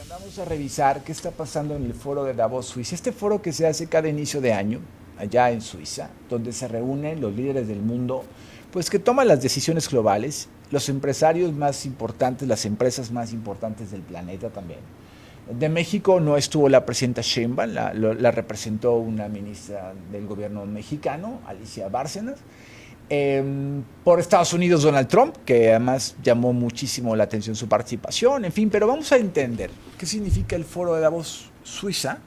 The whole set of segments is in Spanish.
Vamos a revisar qué está pasando en el foro de Davos, Suiza. Este foro que se hace cada inicio de año, allá en Suiza, donde se reúnen los líderes del mundo, pues que toman las decisiones globales, los empresarios más importantes, las empresas más importantes del planeta también. De México no estuvo la presidenta Sheinbaum, la representó una ministra del gobierno mexicano, Alicia Bárcenas. Por Estados Unidos, Donald Trump, que además llamó muchísimo la atención su participación, en fin, pero vamos a entender qué significa el foro de Davos, Suiza.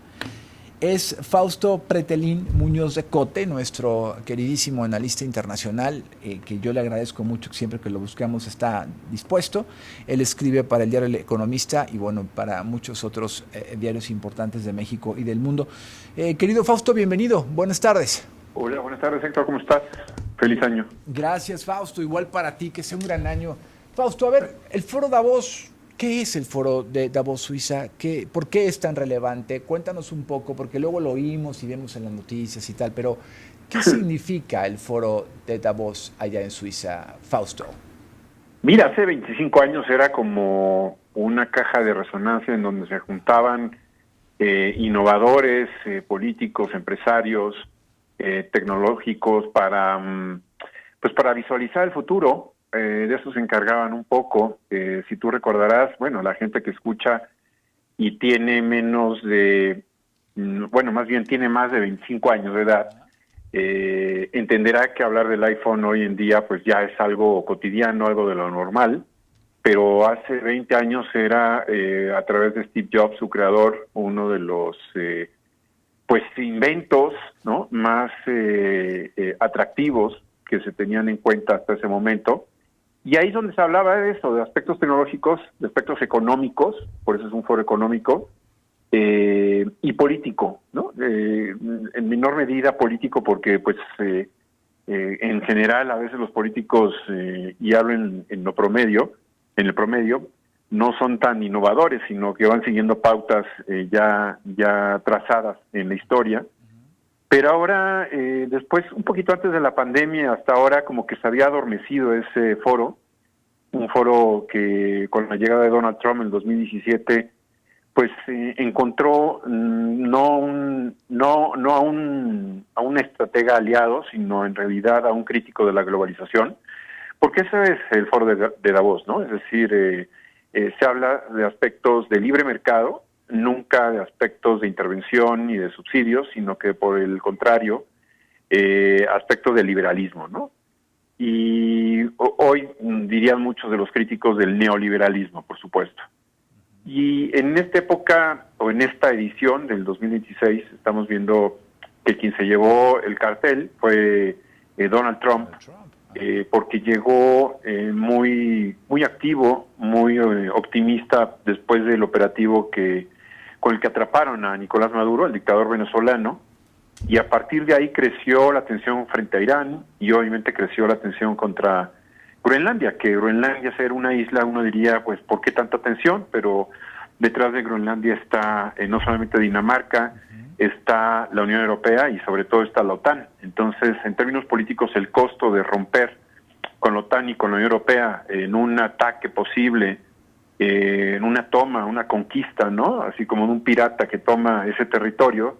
Es Fausto Pretelín Muñoz de Cote, nuestro queridísimo analista internacional, que yo le agradezco mucho, que siempre que lo buscamos está dispuesto. Él escribe para el diario El Economista y bueno, para muchos otros diarios importantes de México y del mundo. Querido Fausto, bienvenido, buenas tardes. Hola, buenas tardes, Héctor, ¿cómo estás? Feliz año. Gracias, Fausto, igual para ti, que sea un gran año. Fausto, a ver, el foro Davos, ¿qué es el foro de Davos Suiza? ¿Por qué es tan relevante? Cuéntanos un poco, porque luego lo oímos y vemos en las noticias y tal, pero ¿qué significa el foro de Davos allá en Suiza, Fausto? Mira, hace 25 años era como una caja de resonancia en donde se juntaban innovadores, políticos, empresarios, tecnológicos para visualizar el futuro. De eso se encargaban un poco. Si tú recordarás, bueno, la gente que escucha y tiene más bien tiene más de 25 años de edad, entenderá que hablar del iPhone hoy en día pues ya es algo cotidiano, algo de lo normal, pero hace 20 años era a través de Steve Jobs, su creador, uno de los inventos, ¿no?, más atractivos que se tenían en cuenta hasta ese momento. Y ahí es donde se hablaba de eso, de aspectos tecnológicos, de aspectos económicos, por eso es un foro económico, y político, ¿no? En menor medida político porque, en general, a veces los políticos, y hablo en el promedio, no son tan innovadores, sino que van siguiendo pautas ya trazadas en la historia. Pero ahora, después, un poquito antes de la pandemia, hasta ahora como que se había adormecido ese foro, un foro que con la llegada de Donald Trump en el 2017, encontró no a un estratega aliado, sino en realidad a un crítico de la globalización, porque ese es el foro de Davos, ¿no? Es decir, se habla de aspectos de libre mercado, nunca de aspectos de intervención ni de subsidios, sino que por el contrario, aspectos de liberalismo, ¿no? Y hoy dirían muchos de los críticos del neoliberalismo, por supuesto. Y en esta época, o en esta edición del 2026, estamos viendo que quien se llevó el cartel fue Donald Trump, porque llegó muy activo, muy optimista después del operativo con el que atraparon a Nicolás Maduro, el dictador venezolano, y a partir de ahí creció la tensión frente a Irán y obviamente creció la tensión contra Groenlandia, que Groenlandia ser una isla, uno diría, pues, ¿por qué tanta tensión? Pero detrás de Groenlandia está no solamente Dinamarca, está la Unión Europea y sobre todo está la OTAN. Entonces, en términos políticos, el costo de romper con la OTAN y con la Unión Europea en un ataque posible, en una toma, una conquista, ¿no? Así como un pirata que toma ese territorio,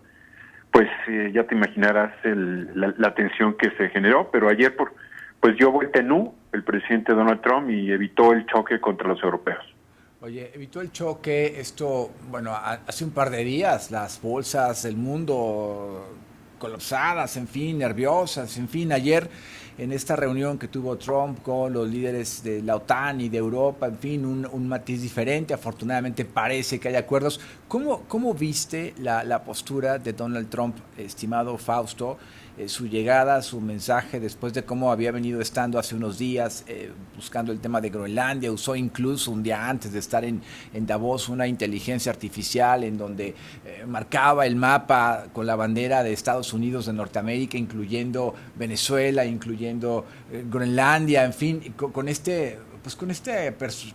pues ya te imaginarás la tensión que se generó. Pero ayer pues dio vuelta en U el presidente Donald Trump y evitó el choque contra los europeos. Oye, evitó el choque, hace un par de días las bolsas del mundo colapsadas, en fin, nerviosas, en fin, ayer en esta reunión que tuvo Trump con los líderes de la OTAN y de Europa, en fin, un matiz diferente, afortunadamente parece que hay acuerdos. ¿Cómo viste la postura de Donald Trump, estimado Fausto, su llegada, su mensaje después de cómo había venido estando hace unos días buscando el tema de Groenlandia? Usó incluso un día antes de estar en Davos una inteligencia artificial en donde marcaba el mapa con la bandera de Estados Unidos de Norteamérica, incluyendo Venezuela, incluyendo Groenlandia, en fin, con esta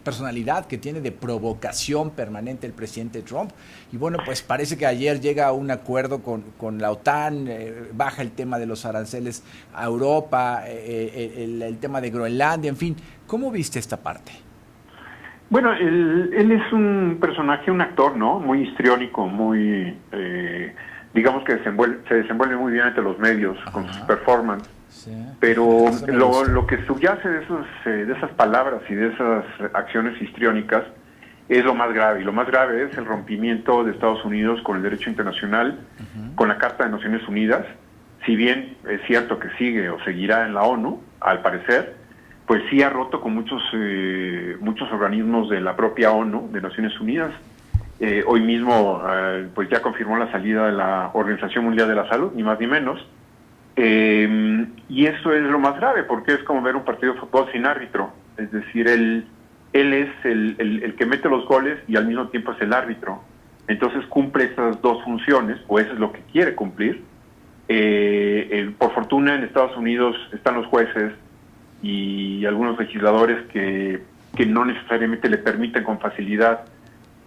personalidad que tiene de provocación permanente el presidente Trump. Y bueno, pues parece que ayer llega a un acuerdo con la OTAN, baja el tema de los aranceles a Europa, el tema de Groenlandia, en fin. ¿Cómo viste esta parte? Bueno, él es un personaje, un actor, ¿no? Muy histriónico, muy, digamos que se desenvuelve muy bien ante los medios. Ajá. Con sus performances. Sí. Pero lo que subyace de esas palabras y de esas acciones histriónicas es lo más grave. Y lo más grave es el rompimiento de Estados Unidos con el derecho internacional, con la Carta de Naciones Unidas. Si bien es cierto que sigue o seguirá en la ONU, al parecer, pues sí ha roto con muchos organismos de la propia ONU, de Naciones Unidas. Hoy mismo pues ya confirmó la salida de la Organización Mundial de la Salud, ni más ni menos. Y eso es lo más grave, porque es como ver un partido de fútbol sin árbitro. Es decir, él es el que mete los goles y al mismo tiempo es el árbitro. Entonces cumple esas dos funciones, o eso es lo que quiere cumplir. Por fortuna en Estados Unidos están los jueces y algunos legisladores que no necesariamente le permiten con facilidad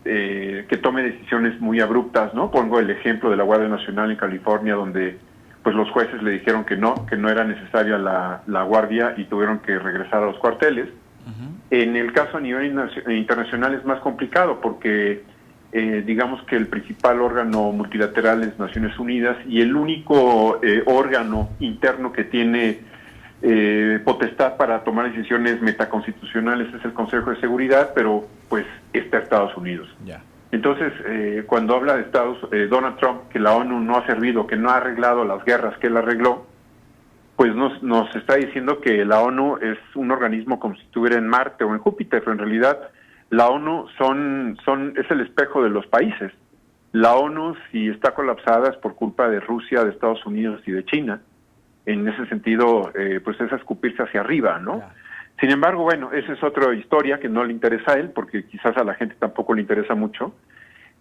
que tome decisiones muy abruptas, ¿no? Pongo el ejemplo de la Guardia Nacional en California, donde pues los jueces le dijeron que no era necesaria la guardia y tuvieron que regresar a los cuarteles. Uh-huh. En el caso a nivel internacional es más complicado porque digamos que el principal órgano multilateral es Naciones Unidas y el único órgano interno que tiene potestad para tomar decisiones metaconstitucionales es el Consejo de Seguridad, pero pues está Estados Unidos. Yeah. Entonces, cuando habla de Donald Trump, que la ONU no ha servido, que no ha arreglado las guerras que él arregló, pues nos está diciendo que la ONU es un organismo como si estuviera en Marte o en Júpiter, pero en realidad la ONU es el espejo de los países. La ONU, si está colapsada, es por culpa de Rusia, de Estados Unidos y de China. En ese sentido, pues es escupirse hacia arriba, ¿no? Yeah. Sin embargo, bueno, esa es otra historia que no le interesa a él, porque quizás a la gente tampoco le interesa mucho.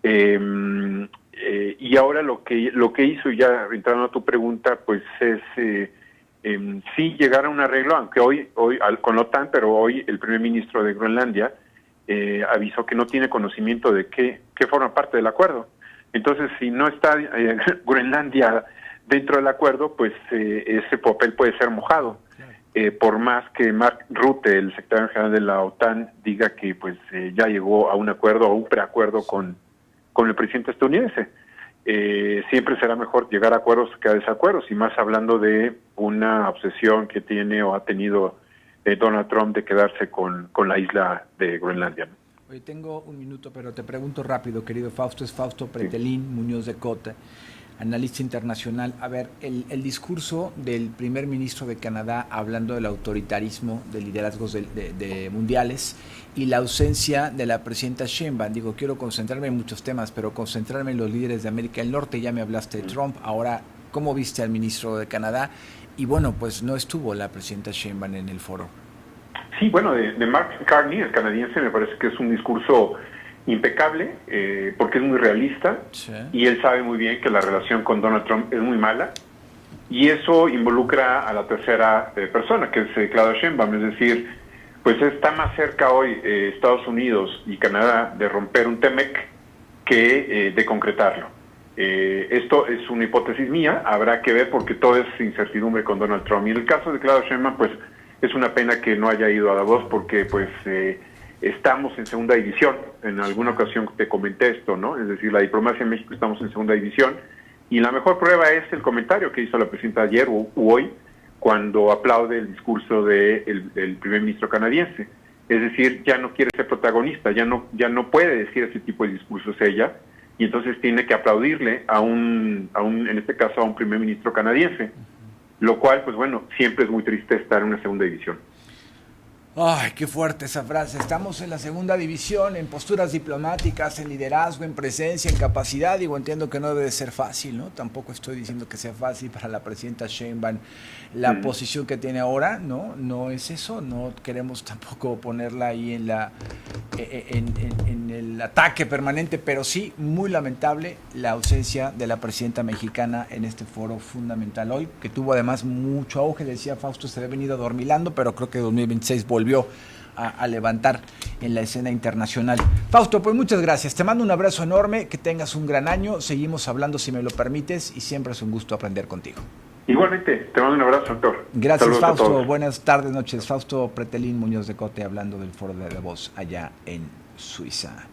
Y ahora lo que hizo, ya entrando a tu pregunta, pues es sí llegar a un arreglo, aunque hoy con la OTAN, pero hoy el primer ministro de Groenlandia avisó que no tiene conocimiento de qué forma parte del acuerdo. Entonces, si no está Groenlandia dentro del acuerdo, pues ese papel puede ser mojado. Por más que Mark Rutte, el secretario general de la OTAN, diga que pues ya llegó a un acuerdo o un preacuerdo con el presidente estadounidense. Siempre será mejor llegar a acuerdos que a desacuerdos, y más hablando de una obsesión que tiene o ha tenido Donald Trump de quedarse con la isla de Groenlandia. Oye, tengo un minuto, pero te pregunto rápido, querido Fausto. Es Fausto Pretelín, sí. Muñoz de Cota, analista internacional. A ver, el discurso del primer ministro de Canadá hablando del autoritarismo, de liderazgos de mundiales, y la ausencia de la presidenta Sheinbaum. Digo, quiero concentrarme en muchos temas, pero concentrarme en los líderes de América del Norte. Ya me hablaste de Trump. Ahora, ¿cómo viste al ministro de Canadá? Y bueno, pues no estuvo la presidenta Sheinbaum en el foro. Sí, bueno, de Mark Carney, el canadiense, me parece que es un discurso impecable, porque es muy realista, sí. Y él sabe muy bien que la relación con Donald Trump es muy mala, y eso involucra a la tercera persona, que es Claudia Sheinbaum. Es decir, pues está más cerca hoy Estados Unidos y Canadá de romper un TEMEC que de concretarlo. Esto es una hipótesis mía, habrá que ver, porque todo es incertidumbre con Donald Trump. Y en el caso de Claudia Sheinbaum, pues es una pena que no haya ido a Davos, porque pues estamos en segunda división. En alguna ocasión te comenté esto, ¿no? Es decir, la diplomacia en México estamos en segunda división, y la mejor prueba es el comentario que hizo la presidenta ayer u hoy, cuando aplaude el discurso del primer ministro canadiense. Es decir, ya no quiere ser protagonista, ya no puede decir ese tipo de discursos ella, y entonces tiene que aplaudirle en este caso a un primer ministro canadiense, lo cual, pues bueno, siempre es muy triste estar en una segunda división. Ay, qué fuerte esa frase. Estamos en la segunda división, en posturas diplomáticas, en liderazgo, en presencia, en capacidad. Digo, entiendo que no debe de ser fácil, ¿no? Tampoco estoy diciendo que sea fácil para la presidenta Sheinbaum la posición que tiene ahora, ¿no? No es eso. No queremos tampoco ponerla ahí en el ataque permanente, pero sí, muy lamentable la ausencia de la presidenta mexicana en este foro fundamental hoy, que tuvo además mucho auge. Decía Fausto, se había venido adormilando, pero creo que 2026 volvió a levantar en la escena internacional. Fausto, pues muchas gracias. Te mando un abrazo enorme, que tengas un gran año. Seguimos hablando, si me lo permites, y siempre es un gusto aprender contigo. Igualmente, te mando un abrazo, doctor. Gracias, Saludos a Fausto. todos. Buenas tardes, noches. Fausto Pretelín Muñoz de Cote hablando del foro de Davos allá en Suiza.